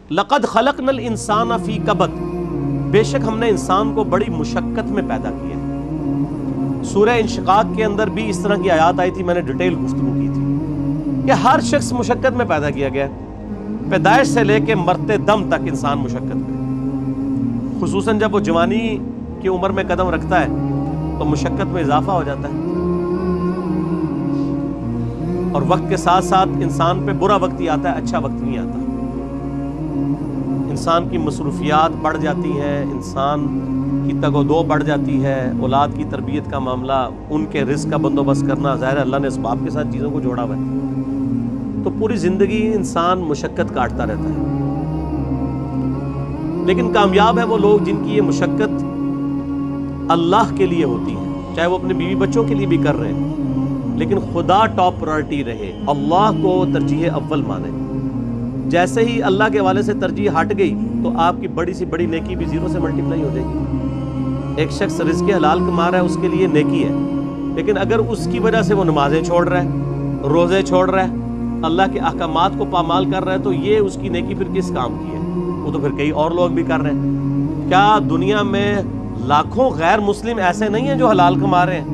لقد خلقنا الانسان فی کبد، بے شک ہم نے انسان کو بڑی مشقت میں پیدا کیا ہے۔ سورہ انشقاق کے اندر بھی اس طرح کی آیات آئی تھی، میں نے ڈیٹیل گفتگو کی تھی کہ ہر شخص مشقت میں پیدا کیا گیا ہے، پیدائش سے لے کے مرتے دم تک انسان مشقت میں، خصوصاً جب وہ جوانی کی عمر میں قدم رکھتا ہے تو مشقت میں اضافہ ہو جاتا ہے، اور وقت کے ساتھ ساتھ انسان پہ برا وقت ہی آتا ہے، اچھا وقت نہیں آتا۔ انسان کی مصروفیات بڑھ جاتی ہیں، انسان کی تگ و دو بڑھ جاتی ہے، اولاد کی تربیت کا معاملہ، ان کے رزق کا بندوبست کرنا، ظاہر اللہ نے اسباب کے ساتھ چیزوں کو جوڑا ہوا ہے، تو پوری زندگی انسان مشقت کاٹتا رہتا ہے۔ لیکن کامیاب ہے وہ لوگ جن کی یہ مشقت اللہ کے لیے ہوتی ہے، چاہے وہ اپنے بیوی بچوں کے لیے بھی کر رہے ہیں، لیکن خدا ٹاپ پرائرٹی رہے، اللہ کو ترجیح اول مانے۔ جیسے ہی اللہ کے حوالے سے ترجیح ہٹ گئی تو آپ کی بڑی سی بڑی نیکی بھی زیرو سے ملٹیپلائی ہو جائے گی۔ ایک شخص رزق حلال کما رہا ہے، اس کے لیے نیکی ہے، لیکن اگر اس کی وجہ سے وہ نمازیں چھوڑ رہا ہے، روزے چھوڑ رہا ہے، اللہ کے احکامات کو پامال کر رہا ہے، تو یہ اس کی نیکی پھر کس کام کی ہے؟ وہ تو پھر کئی اور لوگ بھی کر رہے ہیں۔ کیا دنیا میں لاکھوں غیر مسلم ایسے نہیں ہیں جو حلال کما رہے ہیں؟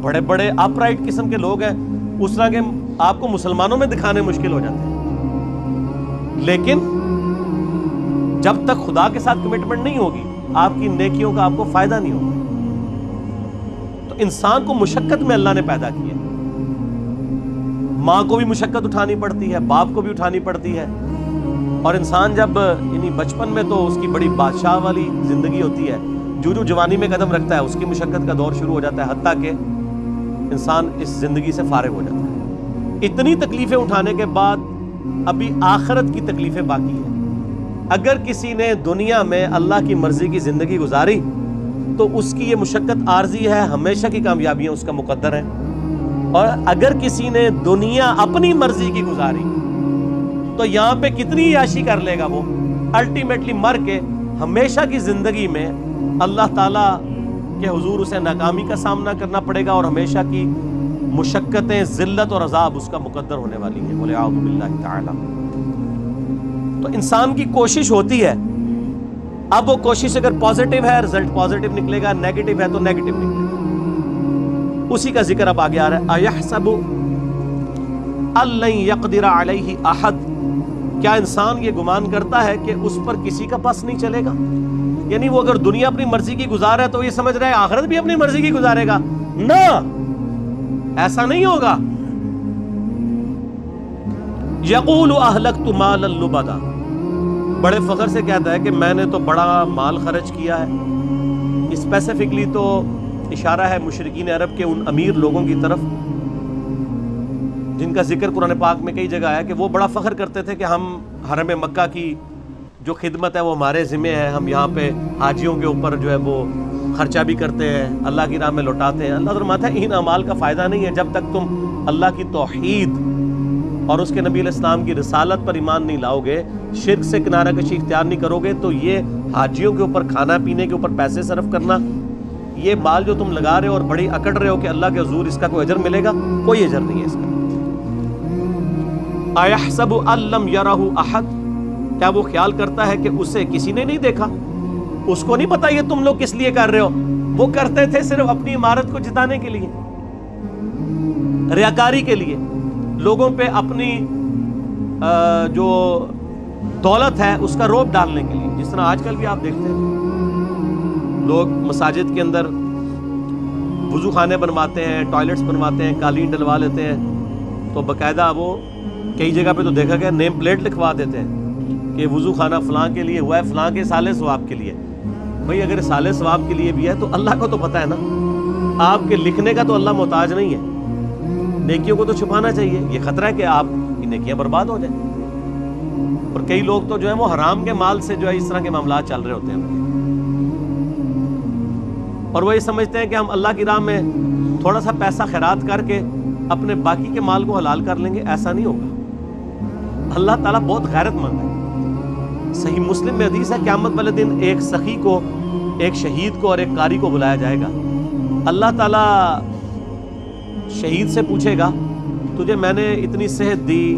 بڑے بڑے اپ رائٹ قسم کے لوگ ہیں، اس طرح کے آپ کو مسلمانوں میں دکھانے مشکل ہو جاتے ہیں، لیکن جب تک خدا کے ساتھ کمٹمنٹ نہیں ہوگی آپ کی نیکیوں کا آپ کو فائدہ نہیں ہوگا۔ تو انسان کو مشقت میں اللہ نے پیدا کیا، ماں کو بھی مشقت اٹھانی پڑتی ہے، باپ کو بھی اٹھانی پڑتی ہے، اور انسان جب یعنی بچپن میں تو اس کی بڑی بادشاہ والی زندگی ہوتی ہے، جو جوانی میں قدم رکھتا ہے اس کی مشقت کا دور شروع ہو جاتا ہے، حتیٰ کہ انسان اس زندگی سے فارغ ہو جاتا ہے۔ اتنی تکلیفیں اٹھانے کے بعد ابھی آخرت کی تکلیفیں باقی ہیں۔ اگر کسی نے دنیا میں اللہ کی مرضی کی زندگی گزاری تو اس کی یہ مشقت عارضی ہے، ہمیشہ کی کامیابیاں اس کا مقدر ہے، اور اگر کسی نے دنیا اپنی مرضی کی گزاری تو یہاں پہ کتنی عیاشی کر لے گا، وہ الٹیمیٹلی مر کے ہمیشہ کی زندگی میں اللہ تعالیٰ کے حضور اسے ناکامی کا سامنا کرنا پڑے گا، اور ہمیشہ کی مشقتیں، ذلت اور عذاب اس کا مقدر ہونے والی ہیں، بولے اعوذ باللہ تعالی۔ تو انسان کی کوشش ہوتی ہے، اب وہ کوشش اگر پازیٹیو ہے رزلٹ پازیٹیو نکلے گا، نیگیٹو ہے تو نیگیٹو نکلے گا۔ اسی کا ذکر اب آگے آ رہا ہے، ایحسب ان لن یقدر علیہ احد، کیا انسان یہ گمان کرتا ہے کہ اس پر کسی کا بس نہیں چلے گا؟ یعنی وہ اگر دنیا اپنی مرضی کی گزار ہے تو یہ سمجھ رہا ہے آخرت بھی اپنی مرضی کی گزارے گا، نہ، ایسا نہیں ہوگا۔ یقول اہلکت مالا لبدا، بڑے فخر سے کہتا ہے کہ میں نے تو بڑا مال خرچ کیا ہے۔ اسپیسیفکلی تو اشارہ ہے مشرکین عرب کے ان امیر لوگوں کی طرف جن کا ذکر قرآن پاک میں کئی جگہ ہے کہ وہ بڑا فخر کرتے تھے کہ ہم حرم مکہ کی جو خدمت ہے وہ ہمارے ذمہ ہے، ہم یہاں پہ حاجیوں کے اوپر جو ہے وہ خرچہ بھی کرتے ہیں، اللہ کی راہ میں لوٹاتے ہیں۔ اللہ فرماتا ہے ان اعمال کا فائدہ نہیں ہے جب تک تم اللہ کی توحید اور اس کے نبی علیہ السلام کی رسالت پر ایمان نہیں لاؤ گے، شرک سے کنارہ کشی اختیار نہیں کرو گے، تو یہ حاجیوں کے اوپر کھانا پینے کے اوپر پیسے صرف کرنا، یہ مال جو تم لگا رہے ہو اور بڑی اکڑ رہے ہو کہ اللہ کے حضور اس کا کوئی اجر ملے گا، کوئی اجر نہیں ہے اس کا۔ ایحسب ان لم یرہ احد، کیا وہ خیال کرتا ہے کہ اسے کسی نے نہیں دیکھا؟ اس کو نہیں پتا یہ تم لوگ کس لیے کر رہے ہو، وہ کرتے تھے صرف اپنی عمارت کو جتانے کے لیے، ریاکاری کے لیے، لوگوں پہ اپنی جو دولت ہے اس کا روب ڈالنے کے لیے، جس طرح آج کل بھی آپ دیکھتے ہیں لوگ مساجد کے اندر وضو خانے بنواتے ہیں، ٹوائلٹس بنواتے ہیں، قالین ڈلوا لیتے ہیں، تو باقاعدہ وہ کئی جگہ پہ تو دیکھا گیا نیم پلیٹ لکھوا دیتے ہیں کہ وضو خانہ فلاں کے لیے ہوا ہے، فلاں کے سالے ثواب کے لیے۔ بھئی اگر سالے ثواب کے لیے بھی ہے تو اللہ کو تو پتہ ہے نا، آپ کے لکھنے کا تو اللہ محتاج نہیں ہے، نیکیوں کو تو چھپانا چاہیے، یہ خطرہ ہے کہ آپ کی نیکیاں برباد ہو جائیں۔ اور کئی لوگ تو جو ہے وہ حرام کے مال سے جو ہے اس طرح کے معاملات چل رہے ہوتے ہیں، اور وہ یہ سمجھتے ہیں کہ ہم اللہ کی راہ میں تھوڑا سا پیسہ خیرات کر کے اپنے باقی کے مال کو حلال کر لیں گے، ایسا نہیں ہوگا۔ اللہ تعالیٰ بہت غیرت مند ہے۔ صحیح مسلم میں حدیث ہے قیامت والے دن ایک سخی کو، ایک شہید کو اور ایک قاری کو بلایا جائے گا۔ اللہ تعالیٰ شہید سے پوچھے گا تجھے میں نے اتنی صحت دی،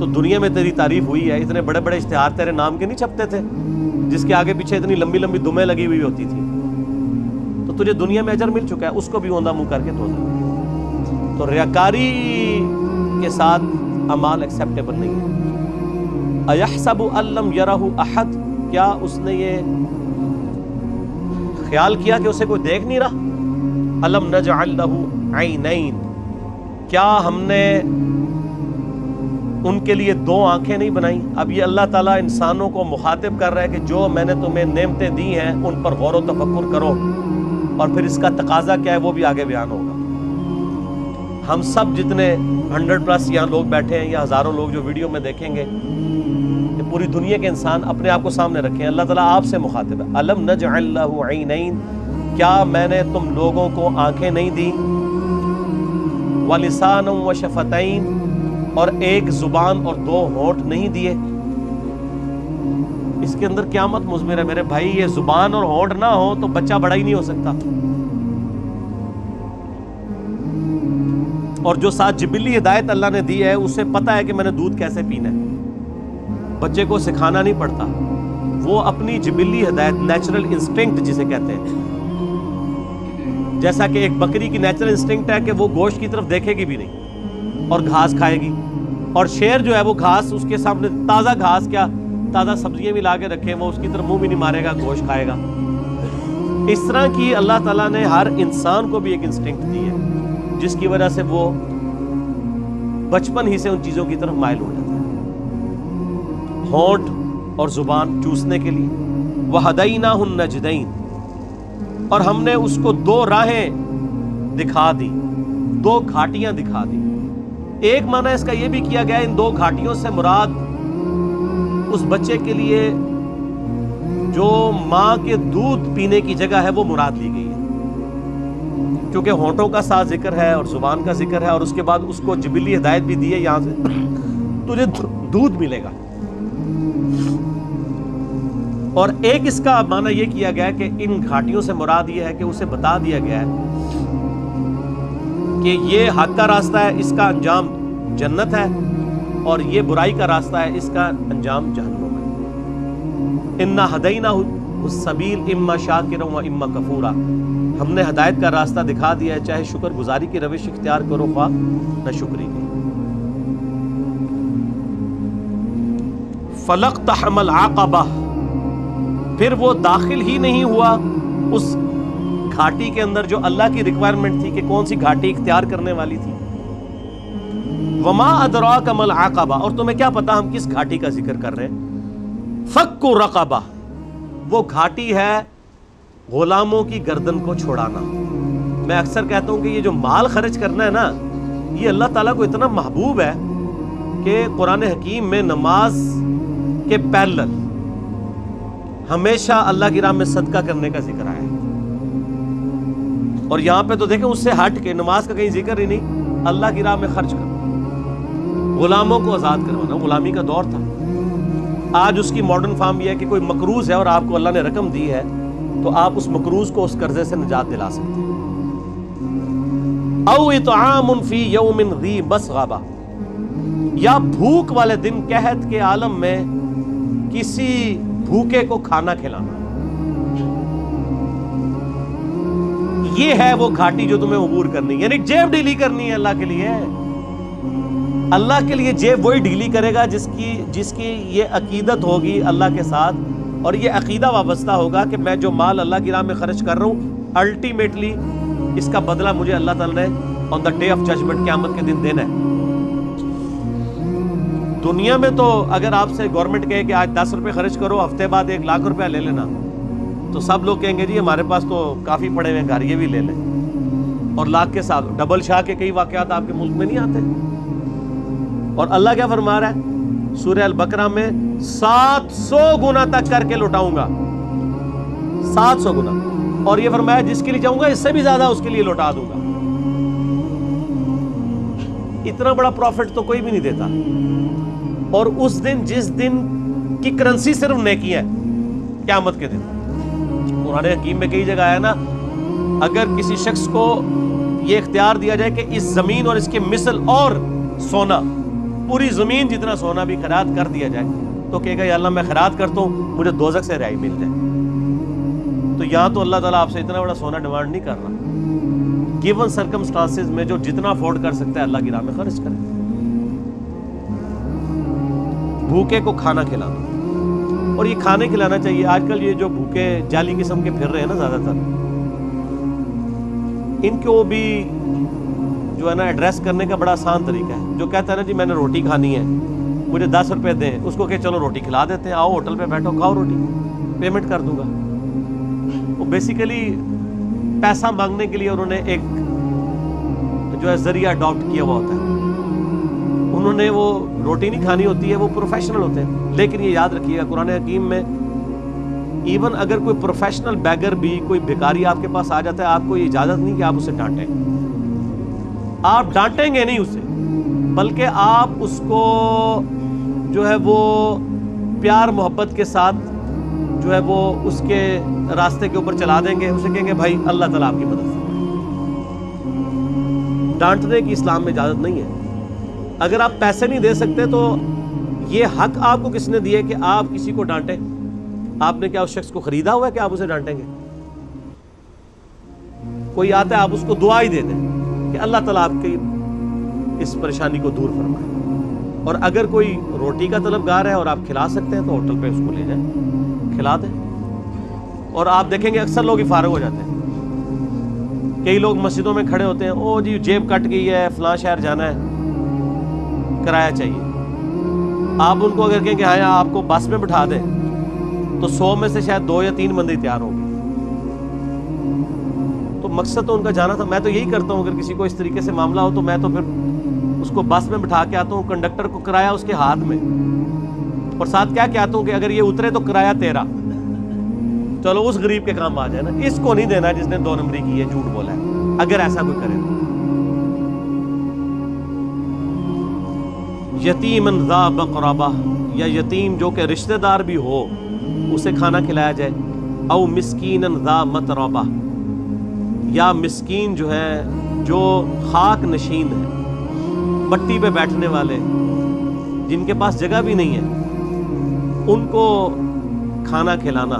تو دنیا میں تیری تعریف ہوئی ہے. اتنے بڑے بڑے اشتہار تیرے نام کے نہیں چھپتے تھے جس کے آگے پیچھے اتنی لمبی لمبی دمیں لگی ہوئی ہوتی تھی. تو تجھے دنیا میں اجر مل چکا ہے, اس کو بھی اوندا منہ کر کے دھو دے. تو ریاکاری کے ساتھ اعمال ایکسیپٹیبل نہیں ہے. اَيَحْسَبُ أَن لَّمْ يَرَهُ أَحَدٌ, کیا اس نے یہ خیال کیا کہ اسے کوئی دیکھ نہیں رہا؟ أَلَمْ نَجْعَل لَّهُ عَيْنَيْنِ, کیا ہم نے ان کے لیے دو آنکھیں نہیں بنائیں؟ اب یہ اللہ تعالیٰ انسانوں کو مخاطب کر رہا ہے کہ جو میں نے تمہیں نعمتیں دی ہیں ان پر غور و تفکر کرو, اور پھر اس کا تقاضا کیا ہے وہ بھی آگے بیان ہوگا. ہم سب جتنے 100+ یہاں لوگ بیٹھے ہیں یا ہزاروں لوگ جو ویڈیو میں دیکھیں گے, کہ پوری دنیا کے انسان اپنے آپ کو سامنے رکھیں. اللہ تعالیٰ آپ سے مخاطب ہے. أَلَمْ نَجْعَل لَّهُ عَيْنَيْنِ, کیا میں نے تم لوگوں کو آنکھیں نہیں دی؟ وَلِسَانًا وَشَفَتَيْنِ, اور ایک زبان اور دو ہونٹ نہیں دیے؟ اس کے اندر قیامت مضمر ہے میرے بھائی. یہ زبان اور ہونٹ نہ ہو تو بچہ بڑا ہی نہیں ہو سکتا. اور جو ساتھ جبلی ہدایت اللہ نے دی ہے اسے پتا ہے کہ میں نے دودھ کیسے پینا ہے. بچے کو سکھانا نہیں پڑتا, وہ اپنی جبلی ہدایت, نیچرل انسٹنکٹ جسے کہتے ہیں, جیسا کہ ایک بکری کی نیچرل انسٹنکٹ ہے کہ وہ گوشت کی طرف دیکھے گی بھی نہیں اور گھاس کھائے گی, اور شیر جو ہے وہ گھاس اس کے سامنے, تازہ گھاس کیا تازہ سبزیاں بھی لا کے رکھیں وہ اس کی طرف منہ بھی نہیں مارے گا, گوشت کھائے گا. اس طرح کی اللہ تعالیٰ نے ہر انسان کو بھی ایک انسٹنکٹ دی ہے جس کی وجہ سے وہ بچپن ہی سے ان چیزوں کی طرف مائل ہو جاتا ہے. ہونٹ اور زبان چوسنے کے لیے. وَهَدَيْنَاهُ النَّجْدَيْنِ, اور ہم نے اس کو دو راہیں دکھا دی, دو گھاٹیاں دکھا دی. ایک معنی اس کا یہ بھی کیا گیا ان دو گھاٹیوں سے مراد اس بچے کے لیے جو ماں کے دودھ پینے کی جگہ ہے وہ مراد لی گئی ہے, کیونکہ ہونٹوں کا ساتھ ذکر ہے اور زبان کا ذکر ہے, اور اس کے بعد اس کو جبلی ہدایت بھی دی ہے یہاں سے تجھے دودھ ملے گا. اور ایک اس کا معنی یہ کیا گیا ہے کہ ان گھاٹیوں سے مراد یہ ہے کہ اسے بتا دیا گیا ہے کہ یہ حق کا راستہ ہے, اس کا انجام جنت ہے, اور یہ برائی کا راستہ ہے, اس کا انجام جہنم ہے. اِنَّا هَدَيْنَاهُ السَّبِيلَ إِمَّا شَاكِرًا وَإِمَّا كَفُورًا, ہم نے ہدایت کا راستہ دکھا دیا ہے, چاہے شکر گزاری کی روش اختیار کرو خواہ نہ شکری کی. فَلَقْتَحَمَ الْعَقَبَةَ, پھر وہ داخل ہی نہیں ہوا اس گھاٹی کے اندر جو اللہ کی ریکوائرمنٹ تھی کہ کون سی گھاٹی اختیار کرنے والی تھی. وَمَا أَدْرَاكَ مَا الْعَقَبَةُ, اور تمہیں کیا پتا ہم کس گھاٹی کا ذکر کر رہے ہیں. فَكُّ رَقَبَةٍ, وہ گھاٹی ہے غلاموں کی گردن کو چھڑانا. میں اکثر کہتا ہوں کہ یہ جو مال خرچ کرنا ہے نا, یہ اللہ تعالیٰ کو اتنا محبوب ہے کہ قرآن حکیم میں نماز کے پیرلل ہمیشہ اللہ کی راہ میں صدقہ کرنے کا ذکر آیا ہے. اور یہاں پہ تو دیکھیں اس سے ہٹ کے نماز کا کہیں ذکر ہی نہیں, اللہ کی راہ میں خرچ کرنا, غلاموں کو آزاد کروانا. غلامی کا دور تھا. آج اس کی ماڈرن فارم یہ ہے کہ کوئی مقروض ہے اور آپ کو اللہ نے رقم دی ہے تو آپ اس مقروض کو اس قرضے سے نجات دلا سکتے ہیں. او اطعام فی یوم ذی مسغبہ, یا بھوک والے دن قحط کے عالم میں کسی بھوکے کو کھانا کھلانا. یہ ہے وہ گھاٹی جو تمہیں عبور کرنی, یعنی جیب ڈھیلی کرنی ہے اللہ کے لیے. اللہ کے لیے جیب وہی ڈھیلی کرے گا جس کی یہ عقیدت ہوگی اللہ کے ساتھ, اور یہ عقیدہ وابستہ ہوگا کہ میں جو مال اللہ کی راہ میں خرچ کر رہا ہوں الٹیمیٹلی اس کا بدلہ مجھے اللہ تعالیٰ نے آن دا ڈے آف ججمنٹ, قیامت کے دن دینا ہے. دنیا میں تو اگر آپ سے گورنمنٹ کہے کہ آج 10 روپے خرچ کرو, ہفتے بعد 1 لاکھ روپے لے لینا, تو سب لوگ کہیں گے جی ہمارے پاس تو کافی پڑے ہوئے گھر, یہ بھی لے لیں. اور لاکھ کے ساتھ ڈبل شاہ کے کئی واقعات آپ کے ملک میں نہیں آتے. اور اللہ کیا فرما رہا ہے سورہ البقرہ میں, 700 گنا تک کر کے لوٹاؤں گا, 700 گنا. اور یہ فرمایا جس کے لیے چاہوں گا اس سے بھی زیادہ اس کے لیے لوٹا دوں گا. اتنا بڑا پروفٹ تو کوئی بھی نہیں دیتا. اور اس دن جس دن کی کرنسی صرف نیکی ہے, قیامت کے دن, قرآن حکیم میں کئی جگہ آیا نا, اگر کسی شخص کو یہ اختیار دیا جائے کہ اس زمین اور اس کے مثل اور سونا پوری زمین جتنا سونا بھی خیرات کر دیا جائے تو کہے گا یا اللہ میں خیرات کرتا ہوں مجھے دوزخ سے رہائی مل جائے. تو یہاں تو اللہ تعالیٰ آپ سے اتنا بڑا سونا ڈیمانڈ نہیں کر رہا. گیون سرکمسٹانسز میں جو جتنا افورڈ کر سکتا ہے اللہ کی راہ میں خرچ کرے. بھوکے کو کھانا کھلانا, اور یہ کھانے کھلانا چاہیے. آج کل یہ جو بھوکے جعلی قسم کے پھر رہے ہیں نا زیادہ تر, ان کو بھی جو ہے نا ایڈریس کرنے کا بڑا آسان طریقہ ہے. جو کہتا ہے نا جی میں نے روٹی کھانی ہے مجھے 10 روپے دیں, اس کو کہ چلو روٹی کھلا دیتے ہیں, آؤ ہوٹل پہ بیٹھو کھاؤ روٹی, پیمنٹ کر دوں گا. وہ بیسیکلی پیسہ مانگنے کے لیے انہوں نے ایک جو ہے ذریعہ اڈاپٹ کیا ہوا ہوتا ہے. انہوں نے وہ روٹی نہیں کھانی ہوتی ہے, وہ پروفیشنل ہوتے ہیں. لیکن یہ یاد رکھیے گا قرآن حکیم میں ایون اگر کوئی پروفیشنل بیگر بھی کوئی بھکاری آپ کے پاس آ جاتا ہے, آپ کو یہ اجازت نہیں کہ آپ اسے ڈانٹیں. آپ ڈانٹیں گے نہیں اسے, بلکہ آپ اس کو جو ہے وہ پیار محبت کے ساتھ جو ہے وہ اس کے راستے کے اوپر چلا دیں گے. اسے کہیں گے بھائی اللہ تعالیٰ آپ کی مدد فرمائے. ڈانٹنے کی اسلام میں اجازت نہیں ہے. اگر آپ پیسے نہیں دے سکتے تو یہ حق آپ کو کس نے دیا کہ آپ کسی کو ڈانٹیں؟ آپ نے کیا اس شخص کو خریدا ہوا ہے کہ آپ اسے ڈانٹیں گے؟ کوئی آتا ہے آپ اس کو دعا ہی دے دیں کہ اللہ تعالیٰ آپ کی اس پریشانی کو دور فرمائے. اور اگر کوئی روٹی کا طلبگار ہے اور آپ کھلا سکتے ہیں تو ہوٹل پہ اس کو لے جائیں, کھلا دیں. اور آپ دیکھیں گے اکثر لوگ ہی فارغ ہو جاتے ہیں. کئی لوگ مسجدوں میں کھڑے ہوتے ہیں, او جی جیب کٹ گئی ہے فلاں شہر جانا ہے کرایہ چاہیے. آپ ان کو اگر کہیں کہ ہاں آپ کو بس میں بٹھا دیں تو 100 میں سے شاید 2 یا 3 بندے تیار ہوں گے. تو مقصد تو ان کا جانا تھا. میں تو یہی کرتا ہوں, اگر کسی کو اس طریقے سے معاملہ ہو تو میں تو پھر اس کو بس میں بٹھا کے آتا ہوں, کنڈکٹر کو کرایہ اس کے ہاتھ میں, اور ساتھ کیا کہتا ہوں کہ اگر یہ اترے تو کرایہ تیرا. چلو اس غریب کے کام آ جائے نا, اس کو نہیں دینا جس نے 2 نمبری کی ہے, جھوٹ بولا ہے. اگر ایسا کوئی کرے تو یتیمن ذا مقربہ, یا یتیم جو کہ رشتہ دار بھی ہو اسے کھانا کھلایا جائے. او مسکینن ذا متربہ, یا مسکین جو ہے جو خاک نشین ہے, مٹی پہ بیٹھنے والے جن کے پاس جگہ بھی نہیں ہے, ان کو کھانا کھلانا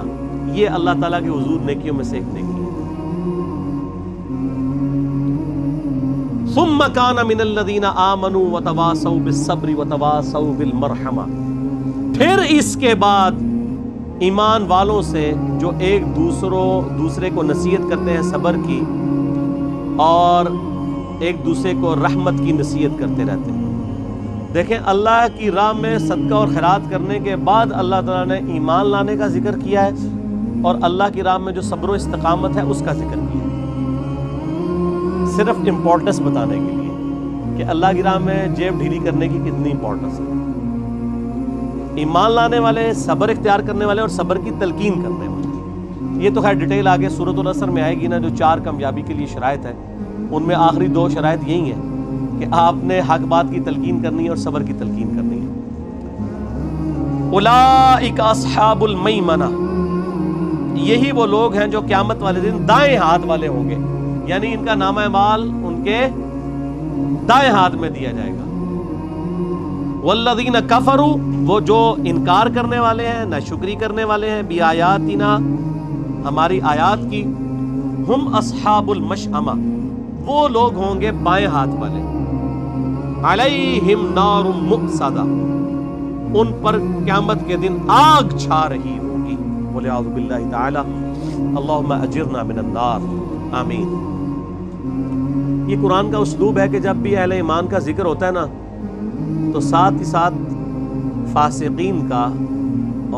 یہ اللہ تعالیٰ کے حضور نیکیوں میں سے ایک نیکی ہے. ثم كان من الذين آمنوا وتواصوا بالصبر وتواصوا بالمرحمة, پھر اس کے بعد ایمان والوں سے جو ایک دوسرے کو نصیحت کرتے ہیں صبر کی, اور ایک دوسرے کو رحمت کی نصیحت کرتے رہتے ہیں. دیکھیں اللہ کی راہ میں صدقہ اور خیرات کرنے کے بعد اللہ تعالیٰ نے ایمان لانے کا ذکر کیا ہے, اور اللہ کی راہ میں جو صبر و استقامت ہے اس کا ذکر کیا ہے, صرف امپورٹنس بتانے کے لیے کہ اللہ کی راہ میں جیب ڈھیلی کرنے کی کتنی امپورٹنس ہے. ایمان لانے والے, صبر اختیار کرنے والے, اور صبر کی تلقین کرنے والے. یہ تو خیر ڈیٹیل آگے سورۃ العصر میں آئے گی نا, جو 4 کامیابی کے لیے شرائط ہے, ان میں آخری 2 شرائط یہی ہیں کہ آپ نے حق بات کی تلقین کرنی ہے اور صبر کی تلقین کرنی ہے. اولئک اصحاب المیمنہ, یہی وہ لوگ ہیں جو قیامت والے دن دائیں ہاتھ والے ہوں گے, یعنی ان کا نامہ اعمال ان کے دائیں ہاتھ میں دیا جائے گا. والذین کفروا, وہ جو انکار کرنے والے ہیں, ناشکری کرنے والے ہیں, بیااتنا, ہماری آیات کی, ہم اصحاب المشأمہ, وہ لوگ ہوں گے بائیں ہاتھ والے, علیہم نار مؤصدہ, ان پر قیامت کے دن آگ چھا رہی ہوگی. بولے اعوذ باللہ تعالی, اللہم اجرنا من النار, آمین. یہ قرآن کا اسلوب ہے کہ جب بھی اہل ایمان کا ذکر ہوتا ہے نا تو ساتھ ہی ساتھ فاسقین کا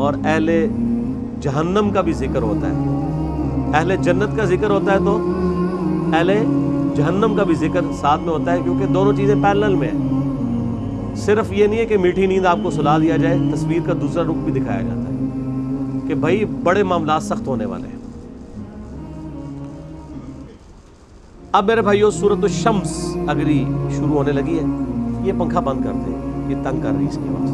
اور اہل جہنم کا بھی ذکر ہوتا ہے. اہل جنت کا ذکر ہوتا ہے تو اہل جہنم کا بھی ذکر ساتھ میں ہوتا ہے, کیونکہ دونوں چیزیں پیرلل میں ہیں. صرف یہ نہیں ہے کہ میٹھی نیند آپ کو سلا دیا جائے, تصویر کا دوسرا رخ بھی دکھایا جاتا ہے کہ بھائی بڑے معاملات سخت ہونے والے ہیں. اب میرے بھائیو سورۃ الشمس اگری شروع ہونے لگی ہے. یہ پنکھا بند کر دیں, یہ تنگ کر رہی اس کی آواز.